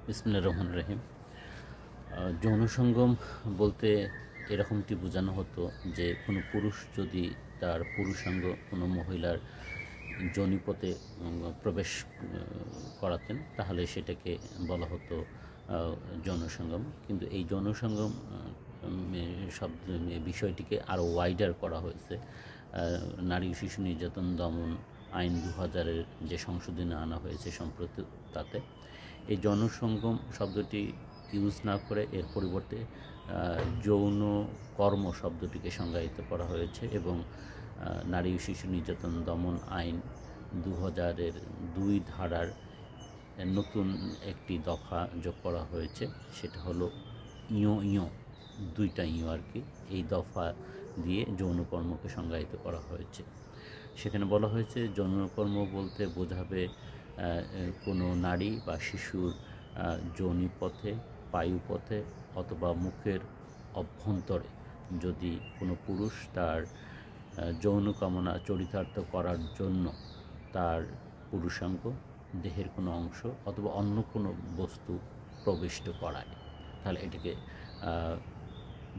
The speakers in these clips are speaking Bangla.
বিসমিল্লাহির রহমানির রহিম। যৌন সঙ্গম বলতে এরকমটি বোঝানো হতো যে কোনো পুরুষ যদি তার পুরুষাঙ্গ কোনো মহিলার যোনিপথে প্রবেশ করাতেন তাহলে সেটাকে বলা হতো যৌন সঙ্গম। কিন্তু এই যৌন সঙ্গম শব্দ বিষয়টিকে আরও ওয়াইডার করা হয়েছে নারী ও শিশু নির্যাতন দমন আইন 2000-এর যে সংশোধনী আনা হয়েছে সম্প্রতি, তাতে এই যৌন সঙ্গম শব্দটি ইউজ না করে এর পরিবর্তে যৌন কর্ম শব্দটিকে সংজ্ঞায়িত করা হয়েছে এবং নারী ও শিশু নির্যাতন দমন আইন 2000-এর 2 ধারার নতুন একটি দফা যোগ করা হয়েছে। সেটা হলো ইয়, দুইটা ইয় আর কি। এই দফা দিয়ে যৌনকর্মকে সংজ্ঞায়িত করা হয়েছে। সেখানে বলা হয়েছে যৌনকর্ম বলতে বোঝাবে কোনো নারী বা শিশুর যোনিপথে, পায়ুপথে অথবা মুখের অভ্যন্তরে যদি কোনো পুরুষ তার যৌন কামনা চরিতার্থ করার জন্য তার পুরুষাঙ্গ, দেহের কোনো অংশ অথবা অন্য কোনো বস্তু প্রবিষ্ট করায়, তাহলে এটাকে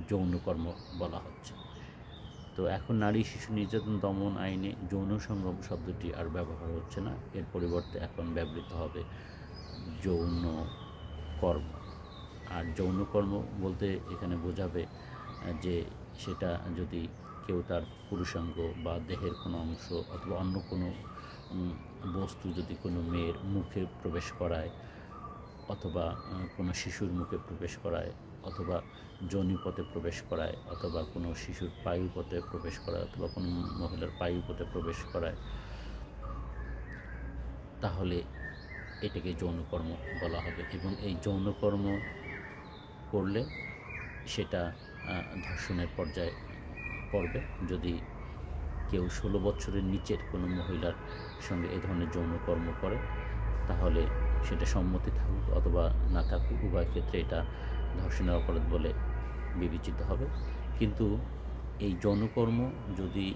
যৌনকর্ম বলা হচ্ছে। তো এখন নারী শিশু নির্যাতন দমন আইনে যৌন সঙ্গম শব্দটি আর ব্যবহার হচ্ছে না, এর পরিবর্তে এখন ব্যবহৃত হবে যৌন কর্ম। আর যৌনকর্ম বলতে এখানে বোঝাবে যে সেটা যদি কেউ তার পুরুষাঙ্গ বা দেহের কোনো অংশ অথবা অন্য কোনো বস্তু যদি কোনো মেয়ের মুখে প্রবেশ করায় অথবা কোনো শিশুর মুখে প্রবেশ করায় অথবা যোনিপথে প্রবেশ করায় অথবা কোনো শিশুর পায়ুপথে প্রবেশ করায় অথবা কোনো মহিলার পায়ুপথে প্রবেশ করায়, তাহলে এটাকে যৌনকর্ম বলা হবে। এবং এই যৌনকর্ম করলে সেটা ধর্ষণের পর্যায়ে পড়বে। যদি কেউ 16 বছরের নিচের কোনো মহিলার সঙ্গে এ ধরনের যৌনকর্ম করে তাহলে সেটা সম্মতি থাকুক অথবা না থাকুক, উভয় ক্ষেত্রে এটা ধর্ষণের অপরাধ বলে বিবেচিত হবে। কিন্তু এই যৌনকর্ম যদি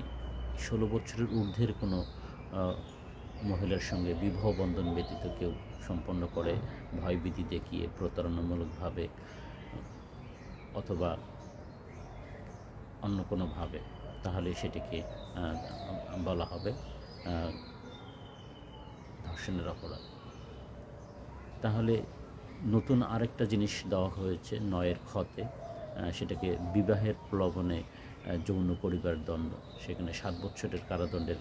16 বছরের ঊর্ধ্বের কোনো মহিলার সঙ্গে বিবাহ বন্ধন ব্যতীত কেউ সম্পন্ন করে, ভয়ভীতি দেখিয়ে প্রতারণামূলকভাবে অথবা অন্য কোনোভাবে, তাহলে সেটিকে বলা হবে ধর্ষণের অপরাধ। তাহলে নতুন আরেকটা জিনিস দেওয়া হয়েছে 9-এর খতে, সেটাকে বিবাহের প্রলোভনে যৌন পরিবার দণ্ড। সেখানে 7 বছরের কারাদণ্ডের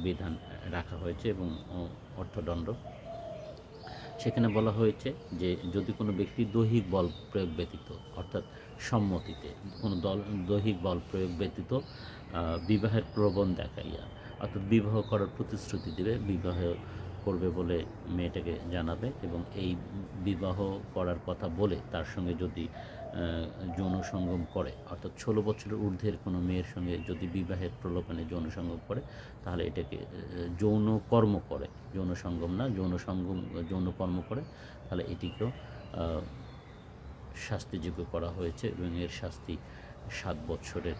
বিধান রাখা হয়েছে এবং অর্থদণ্ড। সেখানে বলা হয়েছে যে যদি কোনো ব্যক্তি দৈহিক বল প্রয়োগ ব্যতীত, অর্থাৎ সম্মতিতে কোনো দৈহিক বল প্রয়োগ ব্যতীত বিবাহের প্রলোভন দেখাইয়া, অর্থাৎ বিবাহ করার প্রতিশ্রুতি দেবে, বিবাহ করবে বলে মেয়েটাকে জানাবে এবং এই বিবাহ করার কথা বলে তার সঙ্গে যদি যৌন সঙ্গম করে, অর্থাৎ 16 বছরের ঊর্ধ্বের কোনো মেয়ের সঙ্গে যদি বিবাহের প্রলোভনে যৌন সঙ্গম করে, তাহলে এটাকে যৌন কর্ম করে, যৌন সঙ্গম না, যৌন কর্ম করে, তাহলে এটিকেও শাস্তিযোগ্য করা হয়েছে এবং এর শাস্তি 7 বছরের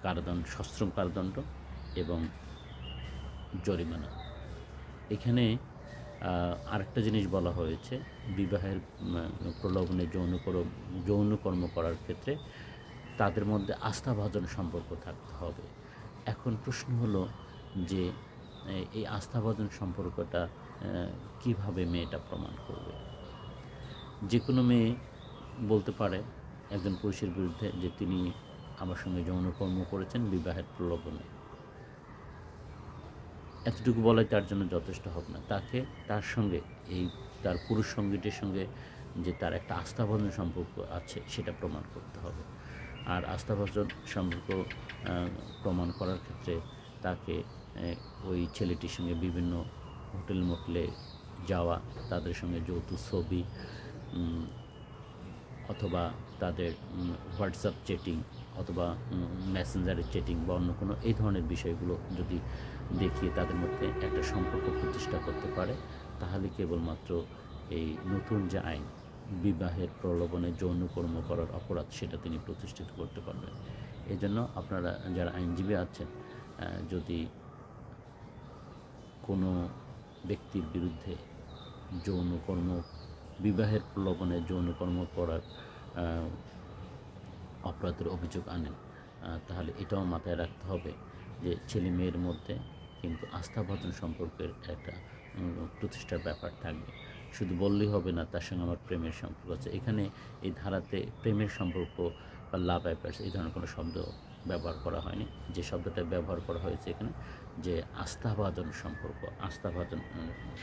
কারাদণ্ড, সশ্রম কারাদণ্ড এবং জরিমানা। এখানে আরেকটা জিনিস বলা হয়েছে, বিবাহের প্রলোভনে যৌনকর্ম করার ক্ষেত্রে তাদের মধ্যে আস্থাভাজন সম্পর্ক থাকতে হবে। এখন প্রশ্ন হলো যে এই আস্থাভাজন সম্পর্কটা কিভাবে মেয়েটা প্রমাণ করবে? যে কোনো মেয়ে বলতে পারে একজন পুরুষের বিরুদ্ধে যে তিনি আমার সঙ্গে যৌনকর্ম করেছেন বিবাহের প্রলোভনে। এতটুকু বলাই তার জন্য যথেষ্ট হবে না। তাকে তার সঙ্গে তার পুরুষ সঙ্গীটির সঙ্গে যে তার একটা আস্থাভাজন সম্পর্ক আছে সেটা প্রমাণ করতে হবে। আর আস্থাভাজন সম্পর্ক প্রমাণ করার ক্ষেত্রে তাকে ওই ছেলেটির সঙ্গে বিভিন্ন হোটেল মোটেলে যাওয়া, তাদের সঙ্গে যৌথ ছবি অথবা তাদের হোয়াটসঅ্যাপ চ্যাটিং অথবা মেসেঞ্জারের চ্যাটিং বা অন্য কোনো এই ধরনের বিষয়গুলো যদি দেখিয়ে তাদের মধ্যে একটা সম্পর্ক প্রতিষ্ঠা করতে পারে, তাহলে কেবলমাত্র এই নতুন যে আইন বিবাহের প্রলোভনে যৌনকর্ম করার অপরাধ সেটা তিনি প্রতিষ্ঠিত করতে পারবেন। এই জন্য আপনারা যারা আইনজীবী আছেন, যদি কোনো ব্যক্তির বিরুদ্ধে যৌনকর্ম, বিবাহের প্রলোভনে যৌনকর্ম করার অপরাধের অভিযোগ আনেন, তাহলে এটাও মাথায় রাখতে হবে যে ছেলে মেয়ের মধ্যে কিন্তু আস্থাভাজন সম্পর্কের একটা প্রতিষ্ঠার ব্যাপার থাকবে। শুধু বললেই হবে না তার সঙ্গে আমার প্রেমের সম্পর্ক আছে। এখানে এই ধারাতে প্রেমের সম্পর্ক বা লাভ অ্যাফেয়ার্স এই ধরনের কোনো শব্দ ব্যবহার করা হয়নি। যে শব্দটা ব্যবহার করা হয়েছে এখানে যে আস্থাভাজন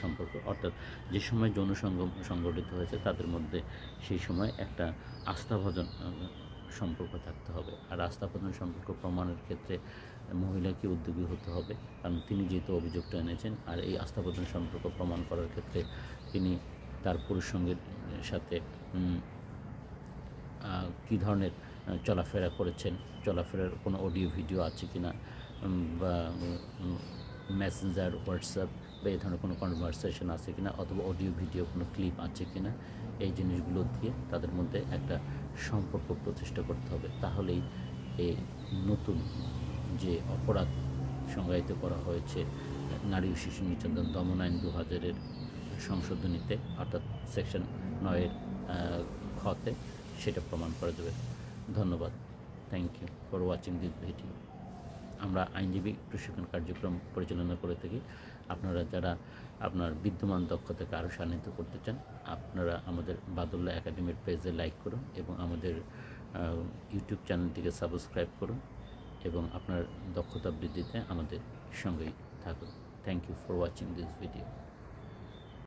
সম্পর্ক, অর্থাৎ যে সময় যৌন সঙ্গম সংগঠিত হয়েছে তাদের মধ্যে সেই সময় একটা আস্থাভাজন সম্পর্ক থাকতে হবে। আর আস্থাভাজন সম্পর্ক প্রমাণের ক্ষেত্রে মহিলাকে উদ্যোগী হতে হবে, কারণ তিনি যেহেতু অভিযোগটা এনেছেন। আর এই আস্থাভাজন সম্পর্ক প্রমাণ করার ক্ষেত্রে তিনি তার পুরুষ সঙ্গীর সাথে কী ধরনের চলাফেরা করেছেন, চলাফেরার কোনো অডিও ভিডিও আছে কি না, বা মেসেঞ্জার, হোয়াটসঅ্যাপ বা এই ধরনের কোনো কনভারসেশন আছে কি না, অথবা অডিও ভিডিও কোনো ক্লিপ আছে কি না, এই জিনিসগুলো দিয়ে তাদের মধ্যে একটা সম্পর্ক প্রতিষ্ঠা করতে হবে। তাহলেই এই নতুন যে অপরাধ সংজ্ঞায়িত করা হয়েছে নারী ও শিশু নির্যাতন দমন আইন 2000-এর সংশোধনীতে, অর্থাৎ সেকশন 9-এর খতে, সেটা প্রমাণ করা যাবে। ধন্যবাদ। Thank you for watching this video. আমরা আইনজীবী প্রশিক্ষণ কার্যক্রম পরিচালনা করে থাকি। আপনারা যারা আপনার বিদ্যমান দক্ষতাকে আরও শান্বিত করতে চান, আপনারা আমাদের বাদুল্লাহ একাডেমির পেজে লাইক করুন এবং আমাদের ইউটিউব চ্যানেলটিকে সাবস্ক্রাইব করুন এবং আপনার দক্ষতা বৃদ্ধিতে আমাদের সঙ্গেই থাকুন। Thank you for watching this video.